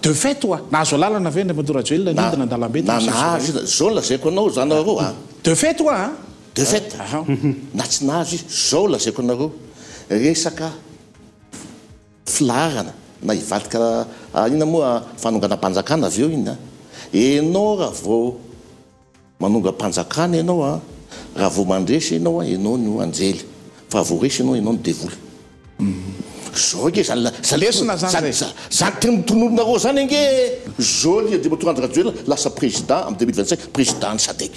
de fait toi nahazo lalana ve ndray Madorajoelina nidina andalambe zao lazaiko anao zany areo a de fait toi de fait na tsy nahazo zao lazaiko anareo resaka filarana na ivadika ina moa fanonganam-panjakana avy eo iny a enao raha vao manonga-panjakana ianao a raha vao mandresy ianao a ianao no anjely fa vao resy ianao ianao no devoly zao nge zany tena mitononinareo zany ange zao lia Andriamatoa Rajoelina lasa président amin'ny 2025 président ny SADC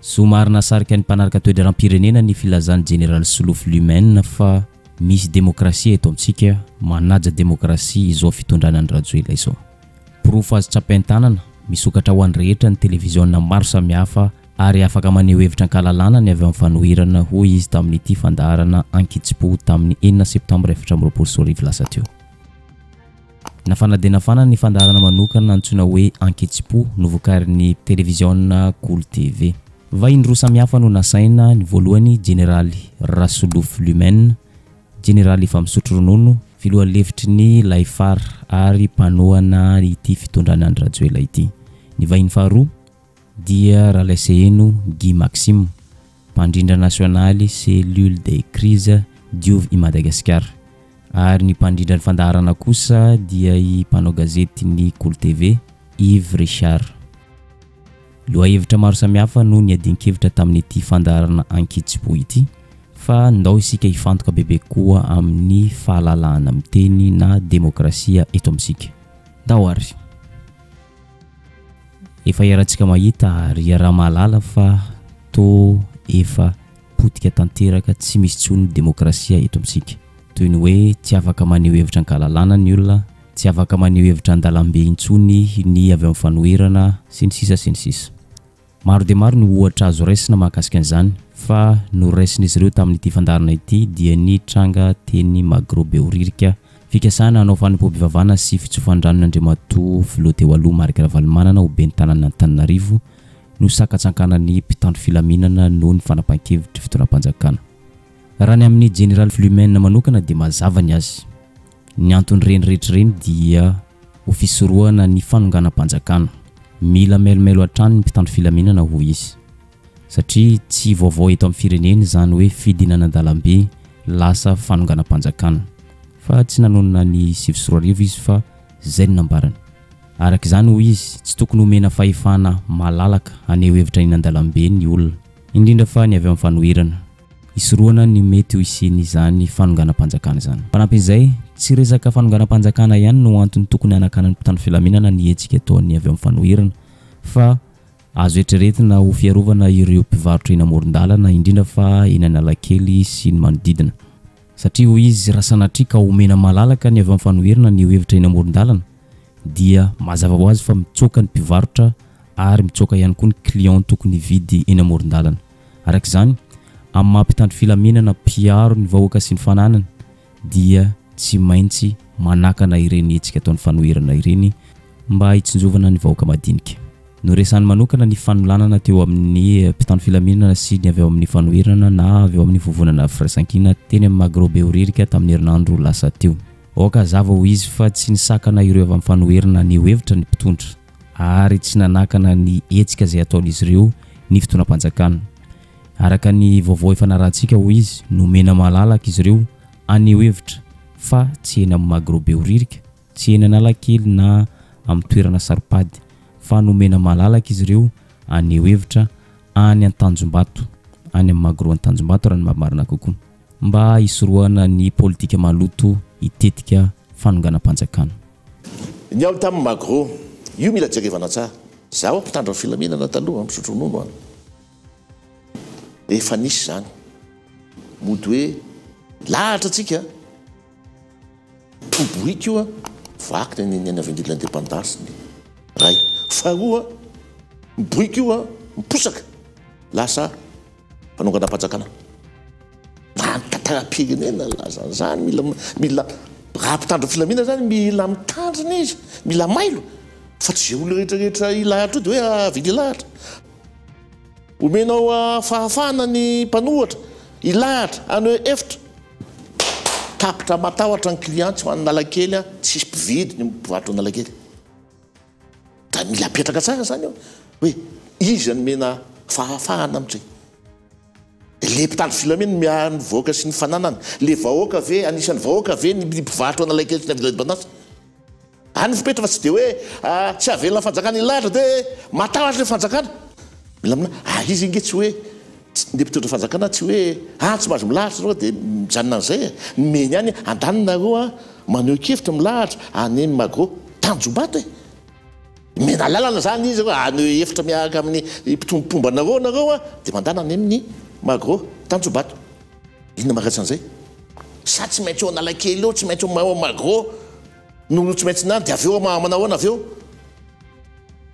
somary nasarika ny mpanaraka toe-dram-pirenena ny filazany général Solofy Lumène fa misy demokrasia eto amintsika manaja demokrasia izao fitondrana ny Rajoelina izao porofo azo tsapain-tanana misokatra ho an'ny rehetra ny televizionna maro samihafa ary afaka maneho hevitra ankalalana ny avy amin'ny fanohirana hoy izy tamin'ity fandaharana Ankitsipo tamin'ny 9 septambra 2024 lasa teo. Nafanadena ny fandaharana manokana antsoina hoe Ankitsipo novokarin'ny televizionna Cool TV. Vahiny roa samihafa no nasaina ny voalohany generaly Rasolofy Lumène, generaly efa misotro ronono, filohan'ny levitry ny Laifar ary mpanohana ity fitondrana ny Rajoelina ity. Ny vahiny faharoa dia Ralaiseheno Guy Maxime, mpandrindra nasionaly cellule de crise diovy i Madagascar. Ary ny mpandrindra ny fandaharana kosa dia i mpanao gazety ny Cool TV Yves Richard. Lohahevitra maro samihafa no niadinkevitra tamin'ity fandaharana Ankitsipo ity fa ndao isika hifantoka bebe koa amin'ny fahalalahana miteny na demokrasia eto amintsika. Dahoary efa iarahantsika mahita ary raha mahalala fa to efa potika tanteraka tsy misy tsony demokrasia eto amintsika. Toy ny hoe tsy afaka maneho hevitra ankalalana ny olona, tsy afaka maneho hevitra andalambe intsony ny avy amin'ny fanoherana sy ny sisa. Maro dia maro ny ohatra azo raisina mahakasika an'izany fa no raisin'izy ireo tamin'ity fandaharana ity dia ny tranga teny Magrobeoririka fikasana hanao fanompo-pivavahana sy fitsofan-drano Andriamatoa Filoha teo aloha Marika Ravalomanana ho ben'ny tanàna Antananarivo no sakatsankanan'ny mpitandro filaminana noho ny fanapahan-kevitry fitonam-panjakana. Raha ny amin'ny General Lumène manokana dia mazava ny azy. Ny antony reny rehetra reny dia ho fisorohana ny fanonganam-panjakana. Mila melomelo hatrany ny mpitandro filaminana ho izy. Satria tsy vaovao eto amin'ny fireneny zany hoe fidinana andalambe lasa fanonganam-panjakana. Fa tsy nanonona ny sivy-soroarivo izy fa zay ny nambarany. Araka izany ho izy tsy tokony homena fahefana malalaka haneho hevitra iny andalambe ny olona, indrindra fa ny avy amin'ny fanoherana. Isorohana ny mety ho isiany izany fanonganam-panjakana izany. Fanampin'izay tsy resaka fanonganam-panjakana ihany no antony tokony anakanan'ny mpitandro filaminana ny hetsika ataony avy amin'ny fanoherana fa azo eritreretina ho fiarovana ireo mpivarotra eny amoron-dalana indrindra fa eny Analakely sy ny manodidina. Satria ho izy raha sanatria ka homena malalaka ny avy amin'ny fanoherana ny hevitra eny amoron-dalana dia mazava ho azy fa mitsoka ny mpivarotra ary mitsoka ihany koa ny client tokony vidy eny amoron-dalana. Araka izany amin'ny mampitandro filaminana piaro ny vahoaka sy ny fananana dia tsy maintsy manakana ireny hetsika ataon'ny fanoherana ireny mba hitsinjovana ny vahoaka madinika. No resany manokana ny fanolanana teo amin'ny mpitandro filaminana sy ny avy ao amin'ny fanoherana na avy ao amin'ny vovonana firaisankina teny amin'ny Magrobeoririka tamin'ny herinandro lasa teo. Oka zava ho izy fa tsy nisakana ireo avy amin'ny fanoherana ny hevitra ny mpitondra ary tsy nanakana ny hetsika izay ataon'izy ireo ny fitonam-panjakana. Araka ny vaovao efa narahantsika ho izy nomena malalaka izy ireo aneho hevitra fa tsy eny amin'ny Magrobeoririka, tsy eny Analakely na amin'ny toerana saropady fa nomena malalaka izy ireo aneho hevitra any Antanjombato, any amin'ny Magro Antanjombato raha ny mamarina kokoa, mba hisorohana ny politika maloto itetika fanonganam-panjakana. Ny ao tamin'ny Magro io mila jerevana tsara. Zaho mpitandro filaminana taloha misotro ronono any. Efa nisy zany mody hoe lahatra atsika tobohika io a vakina ny avy indrindra indépendance ny ray faharoa mibohika io a miposaka lasa fanonganam-panjakana nantantara-pirenena laza zany mila raha mpitandro filaminana zany mila mitandrina izy mila mailo fa tsy zay olo rehetrarehetra ilahatra io dia hoe avidy ilahatra. Omenao fahafana ny mpanohatra ilahatra any hoe efitra tapitra matahotra ny client tsy ho an'ny Analakely tsisy mpividy ny mpivarotra Analakely mila apetraka tsara zany eo hoe izy ny mena fahafahana amitsy le mpitandro filamina miahny vahoaka sy ny fananana le vahoaka ve anisan'ny vahoaka ve ny mpivarotra analakely na vilabanasa any fipetra fa tsy de hoe tsy avelona fanjakana ilahatra de matahotra le fanjakana mila mina izy inge tsy hoe le mpitondra fanjakana tsy hoe tsy mahazo milahatra zao de mijanona an'izay meny ihany andanonareo maneho kevitra milahatra any magro tanjombato mena lalana zany izy aneho efitra miaraka amin'ny mpitombopombanareo nareo de mandana any amin'ny magro tanjombato inona maratsy an'izay sa tsy maintsy eo analakely eo tsy maintsy eo magro no tsy maintsy nany de aveo manahoana aveo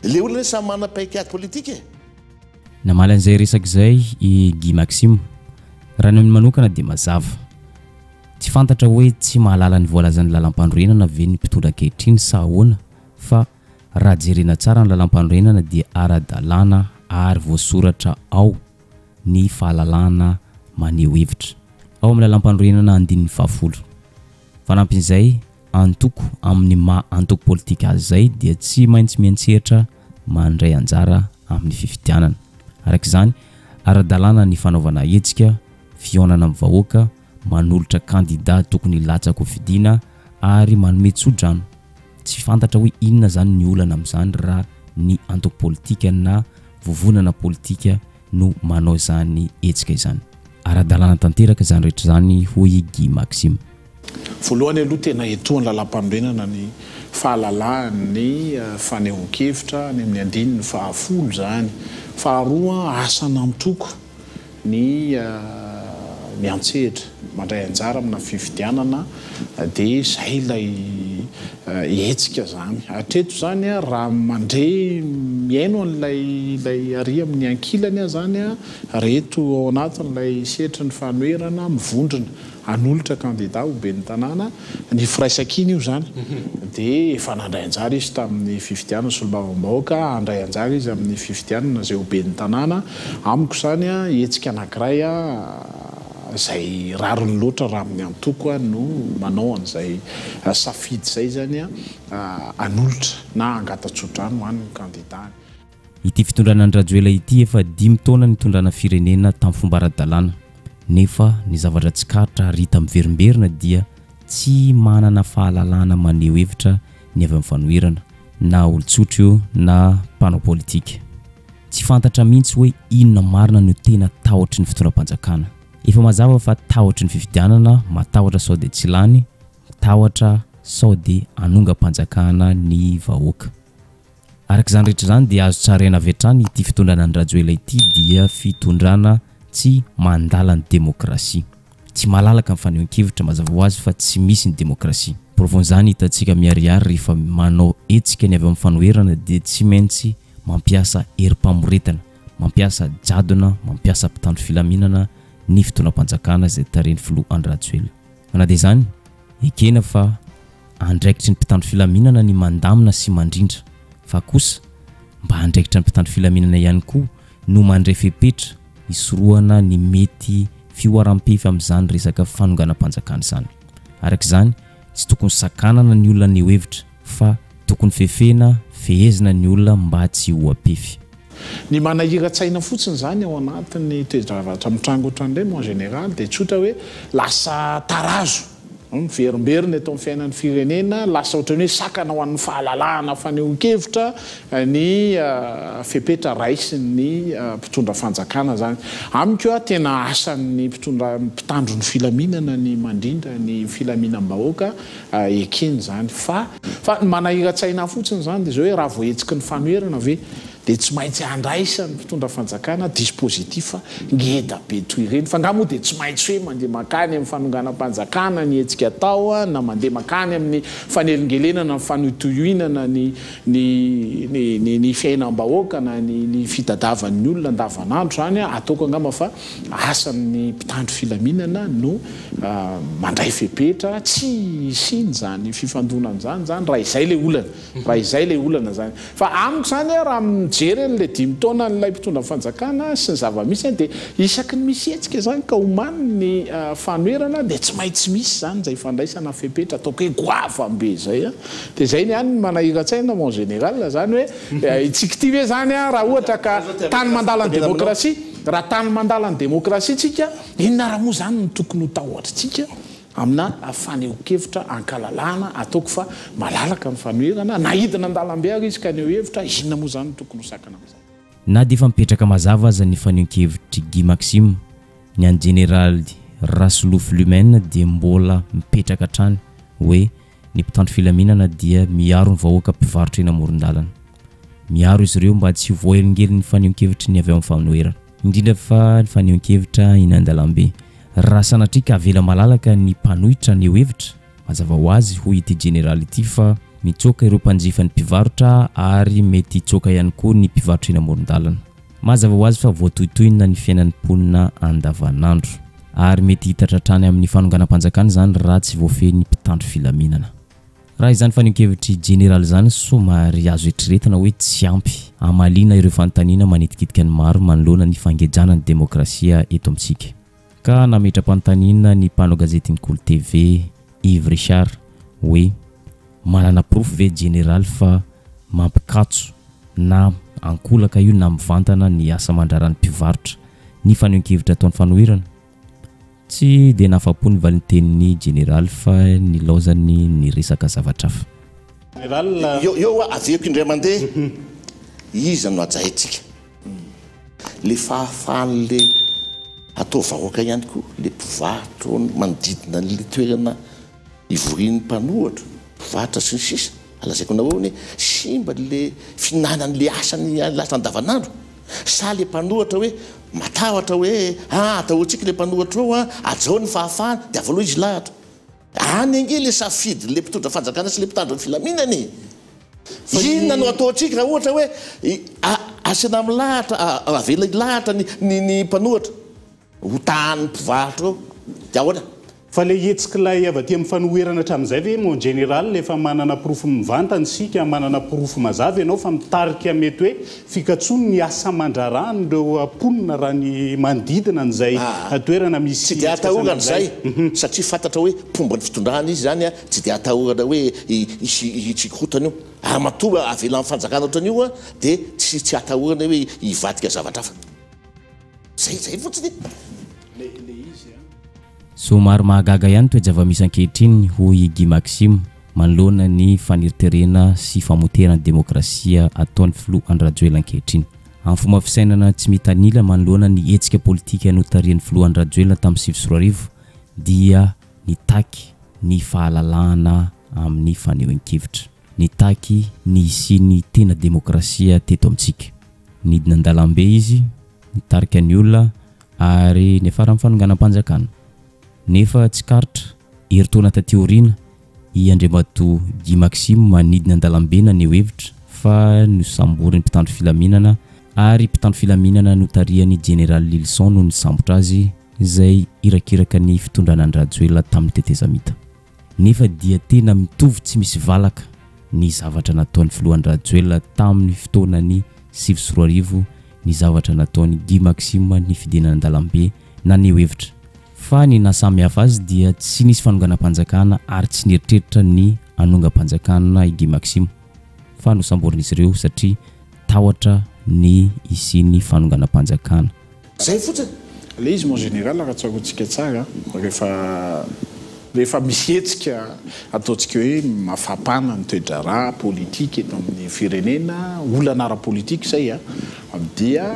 le olona samy mana-paikady politika namaly an'izay resaka izay i Guy Maxime raha ny amin'ny manokana dia mazava tsy fantatra hoe tsy mahalala ny voalazan'ny lalam-pandroenana ve ny mpitondra ankehitriny sa ahoana fa raha jerena tsara ny lalam-pandroenana dia ara-dalàna ary voasoratra ao ny fahalalana maneho hevitra ao amin'ny lalam-pandroenana andininy 10 fanampin'izay antoko amin'ny antoko politika azy izay dia tsy maintsy miantsehatra mandray anjara amin'ny fifidianana arak'izany ara-dalàna ny fanaovana hetsika fionana amin'ny vahoaka manolotra kandida tokony latsaka fidiana ary manome tsodrano tsy fantatra hoe inona zany ny olana amin'izany raha ny antoko politika na vovonana politika no manao zany hetsika izany ara-dalàna tanteraka zany rehetra zany hoy Guy Maxime voalohany aloha tena etoany lalam-pandroenana ny fahalalahany fanehoan-kevitra ny amin'ny andininy 10 zany faharoa asana mitoko ny miantsehatra mandray anjara amina fifidianana dia zay ilay hetsika zany hatreto zany raha mandre miaino an'ilay ary amin'ny ankilany zany reto ao anatin'ilay setra ny fanoerana mivondrona anolotra kandida ho ben'ny tanàna ny firaisan-kina io zany dia efa nandray anjara izy tamin'ny fifidianana solombavambahoaka andray anjara izy amin'ny fifidianana zay ho ben'ny tanàna amiko zany hetsika anankiray zay rarony loatra raha amin'ny antoko no manao an'izay safidy zay zany anolotra na angatatsodrano hoan'ny kandidany ity fitondrana ny Rajoela ity efa 5 taona nitondrana firenena tamin'ny fomba ara-dalàna nefa ny zavatra tsy karitra rita miverimberina dia tsy manana fahalalana maneho hevitra ny avy amin'ny fanoherana na olon-tsotra io na mpanao politika tsy fantatra mihitsy hoe inona marina no tena taotry ny fitondram-panjakana efa mazava fa taotry ny fifidianana matahotra sao dia tsy lany tahotra sao dia anonga-panjakana ny vahoaka arak'izany rehetra zany dia azo tsaraina avy hatrany ity fitondrana ny Rajoela ity dia fitondrana tsy mandala ny demokrasia tsy malalaka amin'ny fanehoan-kevitra mazava ho azy fa tsy misy ny demokrasia provonzany hitantsika miariary rehefa manao hetsika ny avy amin'ny fanoherana dia tsy maintsy mampiasa herim-pamoretana mampiasa jadona mampiasa mpitandro filaminana ny fitondram-panjakana zay tareny filoha any Rajoela mana dia zany ekena fa andraikitry ny mpitandro filaminana ny mandamina sy mandrindra fa kosa mba andraikitra ny mpitandro filaminana ihany koa no mandray fepetra isoroana ny mety fioaram-pefy amin'izany resaka fanonganam-panjakana izany arak'izany tsy tokony sakanana ny olona ny hevitra fa tokony fefena fehezina ny olona mba tsy hoapefy ny manahira-tsaina fotsiny zany ao anatin'ny toejavatra mitrango ohatran'ireny en général dia tsotra hoe lasa tarazo miverimberina eto amin'ny fiainan'ny firenena lasa ohatrany hoe sakana ho an'ny fahalalahana fanehoan-kevitra ny fepetra raisy ny mpitondra fanjakana zany amiko tena asan'ny mpitandro ny filaminana ny mandrindra ny filaminam-bahoaka ekeny zany fa ny manahira-tsaina fotsiny zany dia zao hoe raha voahetsiky ny fanoherana ve dia tsy maintsy andraisany mpitondra fanjakana dispositif ngeda be toy ireny fa nga moa dia tsy maintsy hoe mandeha makany amin'ny fanonganam-panjakana ny hetsika atao na mandeha makany amin'ny fanelingelenana ny fanotohinana ny fiainam-bahoaka na ny fitadavan'ny olona andavanandro zany ataoko angamba fa asan'ny mpitandro filaminana no mandray fepetra tsy isiny zany fifandonana zany raha izay le olana zany fa amiko zany raha mijery n'le 5 taona n'ilay mpitondra fanjakana sy ny zava-misy dia isaky ny misy hetsika zany ka homany ny fanoerana dia tsy maintsy misy zany zay fandraisana fepetra ataoko hoe goavambe zay a dia zay ny any manahira-tsaina mon général zany hoe itsika ty hoe zany a raha ohatra ka tany mandala ny démocratie raha tany mandala ny démocratie tsika inona raha moa zany ny tokony ho tahoatritsika amina faneho-kevitra ankalalana ataoko fa malalaka ny fanoerana nahidina an-dalambe ary izy ka neo hevitra inona moa zany tokony ho sakana amin'izany na dia efa mipetraka mazava aza ny faneho-kevitry Guy Maxime ny any général Rasolouf Lumene dia mbola mipetraka hatrany hoe ny mpitandro filaminana dia miaro ny vahoaka mpivarotra eny amoron-dalana miaro izy ireo mba tsy voaelingely ny faneho-kevitry ny avy amin'ny fanoerana indrindra fa ny faneho-kevitra eny an-dalambe raha sanatria ka avela malalaka ny mpanohitra ny hevitra mazava ho azy ho ity général ity fa mitsoaka ireo mpanjifa ny mpivarotra ary mety hitsoaka ihany koa ny mpivarotra eny amoron-dalana mazava ho azy fa voatohitohina ny fiainan'ny mponina andavanandro ary mety hitatra hatrany amin'ny fanonganam-panjakana zany raha tsy voafehy ny mpitandro filaminana raha izany faneho-kevitry général zany somary azo eritreretina hoe tsy ampy amalina ireo fanontaniana manetikitika ny maro manoloana ny fangejana ny demokrasia eto amintsika ka nametra-panontaniana ny mpanao gazetiny Kolo TV Yves Richard hoe manana proof ve général fa mampikatso na ankolaka io na mivantana ny asa mandrarany mpivarotra ny faneho-kevitra ataon'ny fanoherana tsy dia nafapo ny valintenin'ny général fa ny laozany ny resaka zavatra hafa eo aveko indray mandeha iza no ajaitsika le fahafahan'le atao vahoaka ihany koa le mpivarotra manodidina le toerana ivorian'ny mpanohatra mpivarotra sy ny sisa alazaiko nareo ny simba le finanan'le asany lasa andavanandro sa le mpanohatra hoe matahotra hoe atahotsika le mpanohatra ao ajao ny fahafahana dia avaloha izy lahatra any ange le safidy le mpitondra fanjakana sy le mpitandro ny filaminany inona no ataotsika raha ohatra hoe asina amin'ny lahatra avela lahatra ny mpanohatra ho tany mpivarotra ao dia ahoana fa le hetsika lay avy aty amin'ny fanoherana hatramin'izay ve mon général efa manana porofo mivantany sika manana porofo mazava ianao fa mitarika mety hoe fikatsony ny asa mandrarany ireo amponina raha ny manodidina an'izay toerana misy tsy dia atahorana izay satria fantatra hoe mpomba ny fitondrahana izy zany a tsy dia atahorana hoe hitsikotana io ary matoa avela amin'ny fanjakana ohatran'io a dia tsy atahorana hoe hivadika zavatra hafa zay fotsiny somary mahagaga ihany toejava misy ankehitriny hoy Guy Maxime manoloana ny faniriterena sy famoterana demokrasia ataon'ny filoha Andry Rajoelina ankehitriny amin'ny fomba fisainana tsy mitanila manoloana ny hetsika politika notarian'ny filoha Andry Rajoelina tamin'ny 2024 dia nitaky ny fahalalahana amin'ny fanehoan-kevitra nitaky ny isiany tena demokrasia teto amintsika nidina an-dalambe izy nitarika ny olona ary nefara amin'ny fanonganam-panjakana nefa tsy karitra heritaona taty aoriana i Andriamatoa Guy Maxime manidina an-dalambe naneho hevitra fa nosambory ny mpitandro filaminana ary mpitandro filaminana notariany général Lilson no nisambotra azy izay irakiraka ny fitondrana Andry Rajoelina tamin'ny tetezamita nefa dia tena mitovy tsy misy valaka ny zavatra nataon'ny filoha Andry Rajoelina tamin'ny fotoanany 2024 ny zavatra nataon'ny Guy Maxime ny fidenana an-dalambe naneho hevitra fa ny nasamy hafa azy dia tsy nisy fanonganam-panjakana ary tsy nieritreritra ny anongam-panjakana i Guy Maxime fa nosamborin'izy ireo satria tahotra ny isiany fanonganam-panjakana zay fotsiny le izy mon général raha tsaroantsika tsara rehefa misy hetsika ataontsika hoe mafapana ny toedrara politika eto amin'ny firenena olana ara-politika zay dia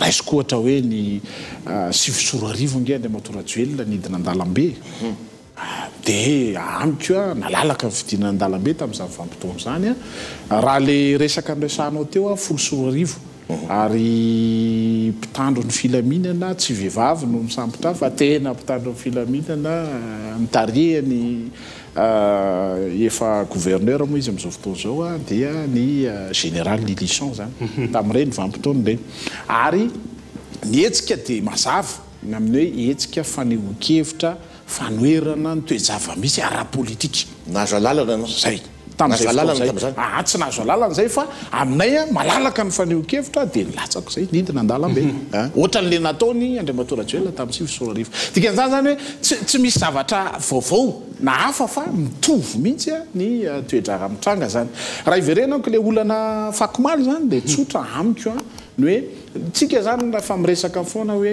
raisiko ohatra hoe ny 2024 nge Andriamatoa Rajoelina nidina an-dalambe dia amiko nalalaka ny fidinana an-dalambe tamin'izany vanim-potoana zany raha le resaka nresanao teo 2024 ary mpitandro ny filaminana tsy vehivavy no misambotra fa tena mpitandro ny filaminana mitarihany efa gouverneur moa izy amin'izao fotoana zao dia ny général Lilson zany tamin'ireny vanim-potoana ireny ary ny hetsika dia mazava amin'ny hoe hetsika fanehoan-kevitra fanoherana ny toejava misy ara-politika nazo lalana anao zay tam'zay tsy nahazo alalana zay fa aminay a malalaka ny faneho-kevitra de nilatsako zay nidina an-dalambe ohatran'le nataony Andriamatora Rajoelina tamin'ny sivy sy roa arivo dikan'izany zany hoe tsy misy zavatra vaovao na hafa fa mitovy mihitsy ny toedrara mitranga zany raha iverenako le olana fakomaly zany de tsotra amiko ny hoe tsika zany fa miresaka foana hoe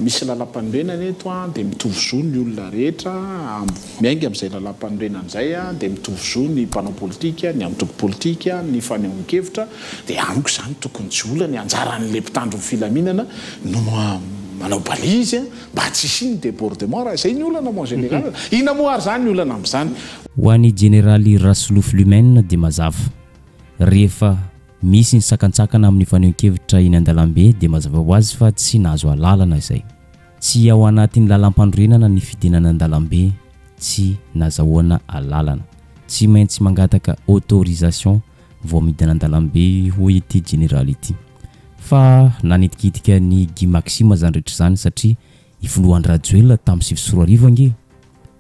misy lalam-panorenana eto de mitovy zo ny olona rehetra miainga amin'izay lalam-panorenana zay de mitovy zo ny mpanao politika ny amintoko politika ny fanehoan-kevitra de amiko zany tokony tsy olana anjaran'le mpitandro ny filaminana no manao balizy mba tsisy ny débordement zay ny olana mo général ina mo ary zany ny olana am'izany ho an'ny généraly Raslouf Lumen de mazava rehefa misy ny sakantsakana amin'ny fanehoan-kevitra iny an-dalambe de mazava ho azy fa tsy nahazo alalana izay tsy ao anatin'ny lalam-panorenana ny fidinana an-dalambe tsy nazahoana alalana tsy maintsy mangataka autorisation vao midina an-dalambe ho ity général ity fa nanitikitika ny Guy Maxime zany rehetra zany satria ifolohan'ny Rajoelina tamin'ny sivy sy roa arivo ange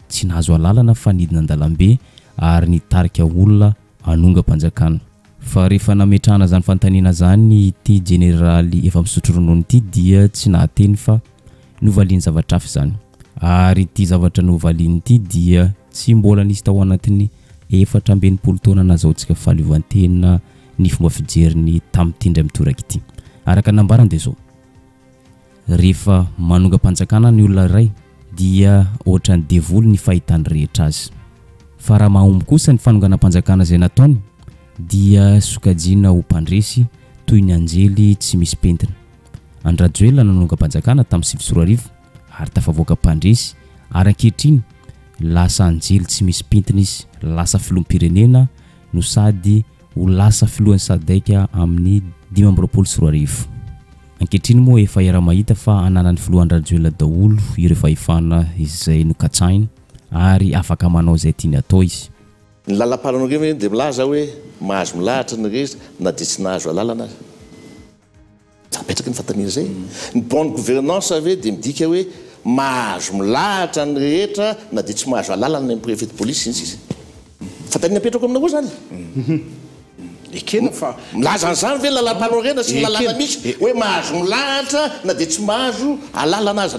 tsy nahazo alalana fa nidina an-dalambe ary nitarika olona anonga-panjakana fa rehefa nametrahana zany fantaniana zany ity généraly efa misotro ronono ity dia tsy nahateny fa novaliany zavatra hafa zany ary ity zavatra novaliany ity dia tsy mbola nisy tao anatin'ny 4 taona nazahoantsika fahaleovantena ny fomba fijeriny tamin'ny tindray mitoraka ity araka nambarany de zao rehefa manonga-panjakana ny olona iray dia ohatran'ny devoly ny fahitany rehetra azy fa raha mahomby kosa ny fanonganam-panjakana zay nataony dia sokajiana ho mpandresy toy ny anjely tsy misy pentina Andry Rajoelina nanonga-panjakana tamin'ny sivy sy roa arivo ary tafavoaka mpandresy ary ankehitriny lasa anjely tsy misy pentina izy lasa filoham-pirenena no sady ho lasa filohan'ny SADC amin'ny 2024 ankehitriny moa efa era mahita fa ananan'ny filohan'ny Rajoelina daholo ireo fahefana izay nokatsainy ary afaka manao zay tiany atao izy ny lalam-palanao reny de milaza hoe mahazo milahatra ny rehetra na dia tsy nahazo alalana azy apetraka ny fantaniana zay ny bonne gouvernance ave dia midika hoe mahazo milahatra ny rehetra na dia tsy mahazo alalana ny préfet de police izy fantaniana apetrako aminao zany ekena fa milaza an'izany ve lalam-palanao rena sy lalana misy hoe mahazo milahatra na dia tsy mahazo alalana azy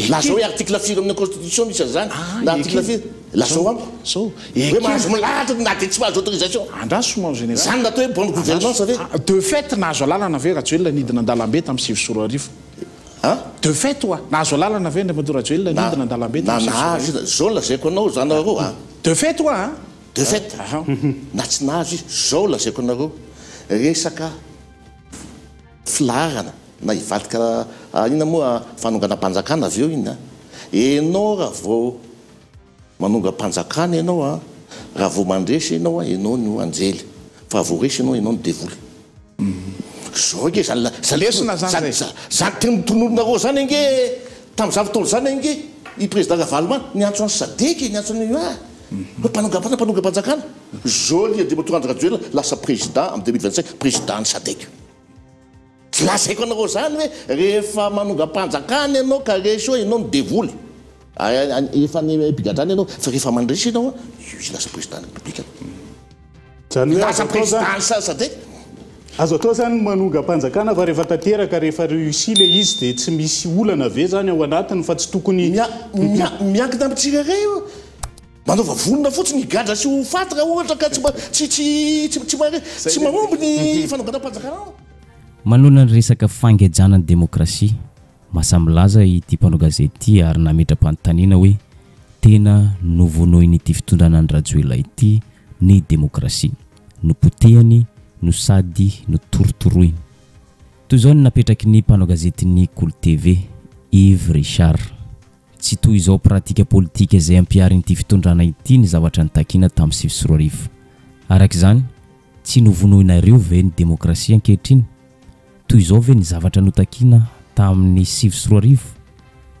laza hoe article 4 amin'ny constitution misy an'izany na article 4 lasao amiko hoe mahazo milahatra na dia tsy mahazo autorisation andraso mo général zany natao hoe bonne gouvernance ave de fait nahazo alalana ve Rajoelina nidina an-dalambe tamin'ny sivy sy roa arivo de fait oa nahazo alalana ve Andriamatora Rajoelina nidina an-dalambe nahazo zao lazaiko anao zany areo de fait oa de fait na tsy nahazo izy zao lazaiko anareo resaka filarana na ivadika inona moa fanonganam-panjakana avy eo iny enao raha vao manonga-panjakana ianao raha vao mandresy ianao ianao no anjely fa raha vao resy ianao ianao no devoly zao nge lesona zany zany teny mitonononareo zany ange tamin'ny zavotolo zany ange i président Ravalma niantso any SADC niantso any hoe mpanonga-panjakana zao lia Andriamatora Rajoelina lasa président amin'ny 2025 président ny SADC lazaiko anareo zany hoe rehefa manonga-panjakana ianao ka resy eo ianao no devoly efa ny bigadrany ianao fa rehefa mandresy ianao izy lasa président ny république lasa président ny SADC azo atao zany manonga-panjakana fa rehefa tanteraka rehefa réussi le izy dia tsy misy olana ve zany ao anatiny fa tsy tokony miankina amintsirare io manaova volona fotsiny gadra sy ho faty raha ohatra ka tsy mahomby ny fanonganam-panjakana manona ny resaka fangejanan'ny demokrasia masamilaza ity mpanao gazety ary nametra-panontaniana hoe tena novonoiny ity fitondrana ny Rajoelina ity ny demokrasia no potehany no sady no torotoroiny toy izao ny napetraky ny mpanao gazety ny Cool TV Yves Richard tsy toy izao pratika politika izay ampiarin'ity fitondrana ity ny zavatra nitakina tamin'ny sivy sy roa arivo araka izany tsy novonoinareo ve ny demokrasia ankehitriny toy izao ve ny zavatra notakina tamin'ny sivy sy roa arivo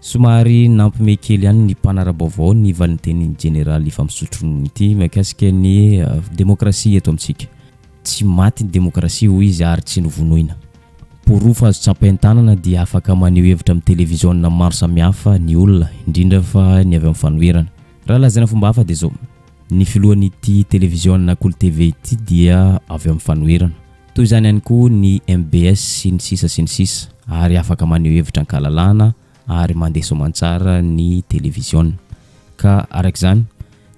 somary nampime kely ihany ny mpanara-baovao ny valinteny général efa misotro ity mahakasika ny demokrasia eto amintsika tsy maty ny demokrasia hoy izy ary tsy novonoina porofo azo tsapain-tanana dia afaka maneho hevitra amin'ny televizionna maro samihafa ny olona indrindra fa ny avy amin'ny fanoherana raha lazaina fomba hafa dia zao ny filohan'ity télévision Cool TV ity dia avy amin'ny fanoherana toy izany ihany koa ny MBS sy ny sisa ary afaka maneho hevitra ankalalana ary mandeha soamantsara ny télévision ka arak'izany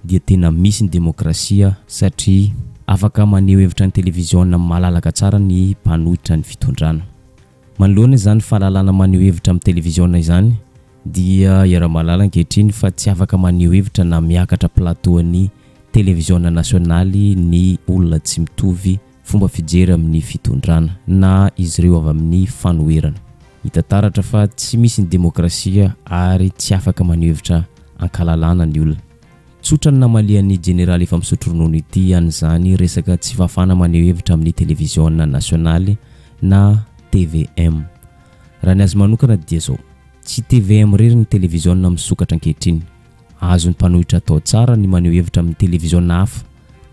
dia tena misy ny demokrasia satria afaka maneho hevitra ny télévision malalaka tsara ny mpanohitra ny fitondrana manoloana izany fahalalana maneho hevitra amin'ny télévision izany dia iara-malala ankehitriny fa tsy afaka maneho hevitra na miakatra plateau-ny télévision nasionaly ny olona tsy mitovy fomba fijery amin'ny fitondrana na izy ireo avy amin'ny fanoherana hita taratra fa tsy misy ny demokrasia ary tsy afaka maneho hevitra ankalalana ny olona tsotra ny namalian'ny général efa misotro ronono ity an'izany resaka tsy fafana maneho hevitra amin'ny télévision nasionaly na TVM raha ny azy manokana dia zao tsy TVM rery ny télévision misokatra ankehitriny azo ny mpanohitra atao tsara ny maneho hevitra amin'ny télévision hafa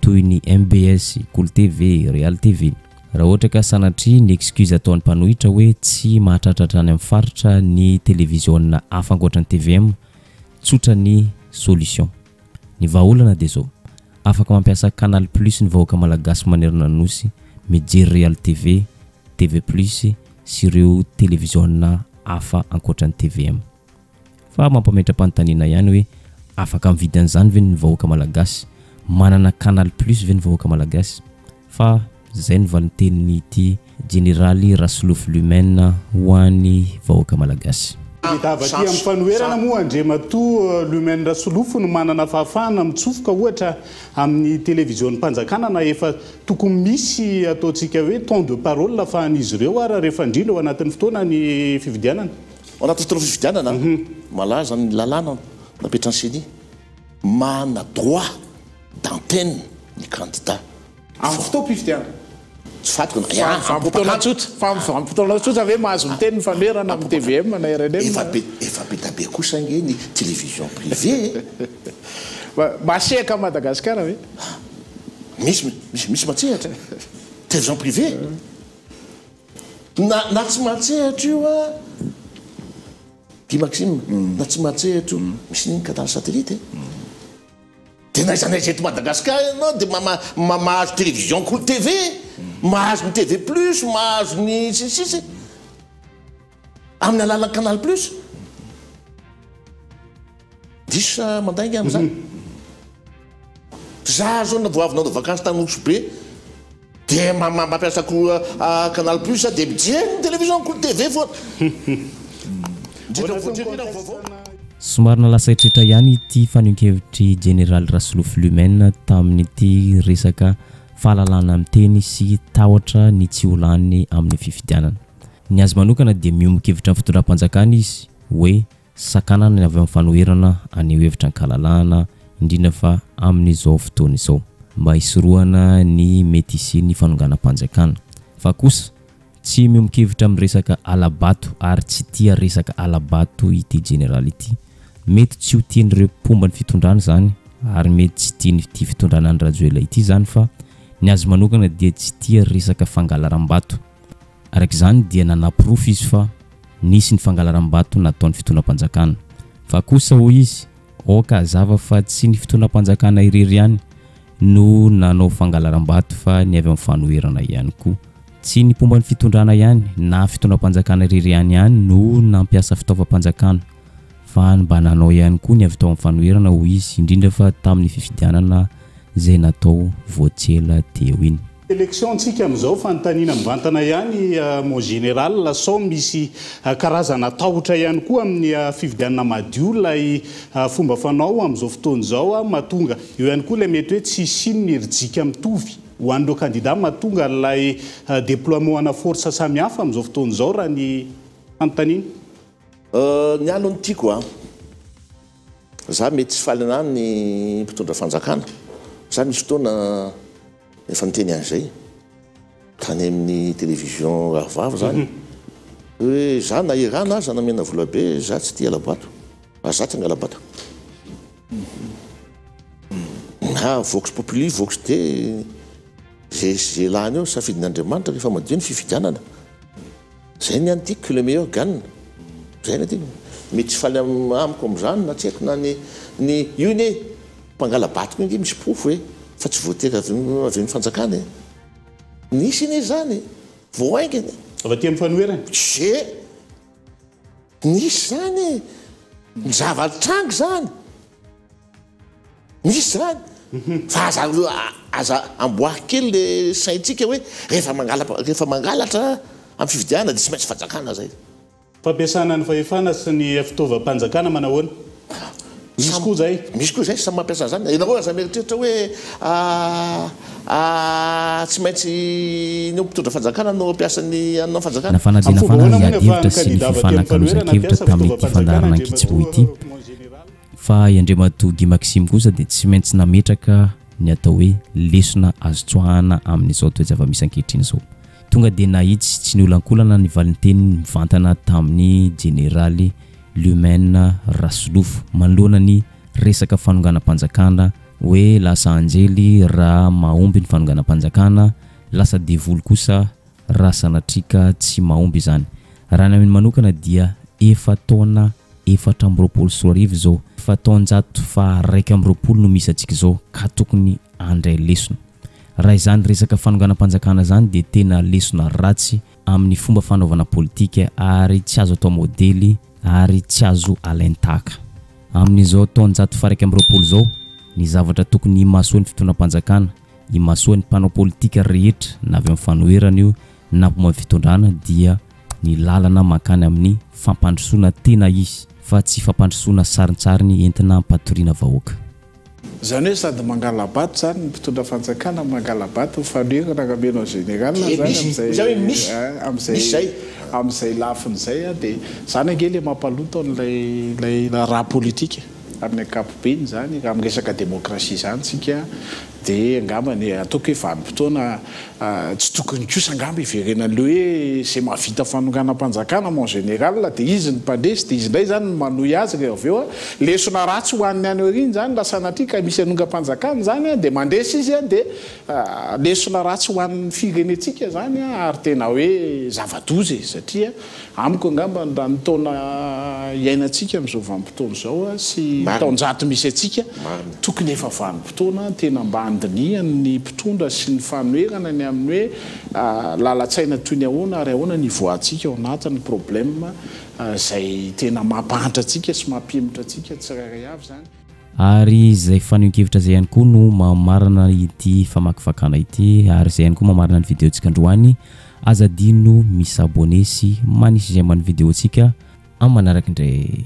toy ny MBS, Cool TV, Real TV raha ohatra ka sanatria ny excuse ataon'ny mpanohitra hoe tsy mahatratratra any amin'ny faritra ny télévision hafa ankoatra ny TVM tsotra ny solution ny vahaolana dia zao afaka mampiasa Canal Plus ny vahoaka malagasy manerana nosy mijery Real TV, TV Plus sy ireo télévision hafa ankoatra ny TVM fa mampametra-panontaniana ihany hoe afaka mividy an'izany ve ny vahoaka malagasy manana Canal Plus ve ny vahoaka malagasy fa zay ny valontenin'ity généraly Rasloflumen ho an'ny vahoaka malagasy Davaty amin'ny fanoherana moa Andriamatoa Lumen Rasolofo no manana fahafahana mitsofoka ohatra amin'ny télévision mpanjakana na efa tokony misy ataontsika hoe temps de parole ahafahan'izy ireo ara rehefa indrindra ao anatin'ny fotoana ny fividianana ao anatin'ny fotoana fividianana malaza ny lalàna napetra ny seny mana droit d'antenne ny candidat amin'ny fotoam-pividianana tsy fatiko fampotona tsotra ve mahazo miteny ny fanoherana amin'ny TVM na RNM efa be tabe kosa nge ny télévision privé masehaka Madagasikara ve misy matsehatra télévision privé na tsy matsehatra io a Guy Maxime na tsy matsehatra io misy ny canal satellite tena izanay eto Madagasikara ianao dia mahazo télévision Cool TV mahazo ny TV Plus mahazo ny sisisy amin'ny alalan'ny Canal Plus diso mandainga amin'izany za zao na voavinao na vakansy tany Osobe dia mampiasa Canal Plus dia mijery ny télévision Cool TV foana somary nalasa hitrehitra ihany ity fanehonkevitry général Rasloflumen tamin'ity resaka fahalalana amin'ny teny sy tahotra ny tsy olany amin'ny fifidianana ny azy manokana dia miombon-kevitra amin'ny fitondram-panjakana izy hoe sakanana ny avy amin'ny fanoherana aneho hevitra ankalalana indrindra fa amin'izao fotoana izao mba hisorohana ny mety sy fanonganam-panjakana fa kosa tsy miombon-kevitra amin'ny resaka alabato ary tsy tia resaka alabato ity général ity mety tsy ho tian'ireo mpomba ny fitondrana zany ary mety tsy tiany ity fitondrana ny Rajoela ity zany fa ny azy manokana dia tsy tia resaka fangalaram-bato arak'izany dia nanaporofo izy fa nisy ny fangalaram-bato nataon'ny fitondram-panjakana fa kosa hoy izy oka hazava fa tsy ny fitondram-panjakana irery ihany no nanao fangalaram-bato fa ny avy amin'ny fanoherana ihany koa tsy ny mpomba ny fitondrana ihany na fitondram-panjakana irery ihany no nampiasa fitaovam-panjakana fa mba nanao ihany koa ny avy tao amin'ny fanoherana hoy izy indrindra fa tamin'ny fifidianana zay natao voatsela teo iny élection tsika amin'izao fanontaniana mivantana ihany mon général sao misy karazana tahotra ihany koa amin'ny fividianana madio lay fomba fanao amin'izao fotoana izao mahatonga eo ihany koa ilay mety hoe tsy sino ny herijika mitovy ho an'ireo candidat mahatonga lay déploiement ana force samihafa amin'izao fotoana izao raha ny fanontaniana ny alony tiako za mety tsy faly anany ny mpitondra fanjakana za misy fotoana efa niteny an'izay tany amin'ny télévision rahavava zany hoe za na irana za namena vola be za tsy tia alabato za tsy angalabato na vox populi vox de zay lany eo safidin'Andriamanitra rehefa madio ny fifidianana zay ny antiako que le meilleur gagne zay ny antiako mety tsy faly amiko amin'izany na tsy haiko na ny io ne mpangala batiko inge misy profo hoe fa tsy voatery avy fanjakana nisy ine zany voaingany avy aty amin'ny fanoherana ze nisy zany ny zavatrango zany misy zany fa aza amboary kely le saintsika hoe rehefa mangalatra amin'ny fividiana dia tsy maintsy fanjakana zay fampiasana ny fahefana sy ny fitaovam-panjakana manahoana misy koa zay samy mampiasa zany ianareo aza mieritreritra hoe tsy maintsy ny mpitondra fanjakana no ampiasany anao fanjakana na fanadina fanazy adhevitra sy ny fifanankalozan-kevitra tamin'ity fandarana ankitsibo ity fa iandrematogy Maxime kosa dia tsy maintsy nametraka ny atao hoe lesona azo tsoahana amin'izao toejava-misy ankehitriny zao tonga dia nahitsy tsy ny olankolana ny valinteny mivantana tamin'ny generaly Lumen Rasolofo manoloana ny resaka fanonganam-panjakana hoe lasa anjely raha mahomby ny fanonganam-panjakana lasa devoly kosa raha sanatrika tsy mahomby izany raha ny aminy manokana dia efa taona 420 zao fa taonjato fa 120 no misy atsika zao ka tokony andray lesona raha izany resaka fanonganam-panjakana zany dia tena lesona ratsy amin'ny fomba fanaovana politika ary tsy azo atao modely ary tsy azo alentaka amin'izao taonjato fa 120 zao ny zavatra tokony imasoa ny fitondram-panjakana imasoa ny mpanao politika rehetra na avy amin'ny fanoherana io na mpomamy fitondrana dia ny lalana makany amin'ny fampandrosoana tena izy fa tsy fampandrosoana sarintsariny entina mpatoriana vahoaka zany hoe sady mangalabato zany ny mpitondra fanjakana mangalabato fanoherana ramenao général zany am'izay lafin'izay dia zany ange le mampaloto an'lay raha politika amin'ny ankapobeny zany raha amin'ny resaka démocratie zany tsika dia angambany ataoko hoe vanim-potoana tsy tokony kosa angamba iverenan'le hoe zay mahavita fanonganam-panjakana mon général dia izy ny mpandresy dia izy indray zany manohy azy rehefa avy eo lesona ratsy ho an'ny any oriny zany lasa natrika misy anonga-mpanjakana zany dia mandresy izy dia lesona ratsy ho an'ny firenetsika zany ary tena hoe zava-doza satria amiko angamba raha ny taona iainantsika amin'izao vanim-potoana izao sy taonjato misy atsika tokony efa vanim-potoana tena mba andinihan'ny mpitondra sy ny fanoherana ny amin'ny hoe lalatsaina toy ny ahoana ary ahoana ny voantsika ao anatin'ny problème zay tena mampahatra atsika sy mampihemitra atsika tsirairay avy zany ary zay fanehoan-kevitra zay ihany koa no mamarana ity famakifakana ity ary zay ihany koa mamarana ny videontsika androany azadino misy abone sy manisy izay amin'ny videontsika amin'ny manaraka indray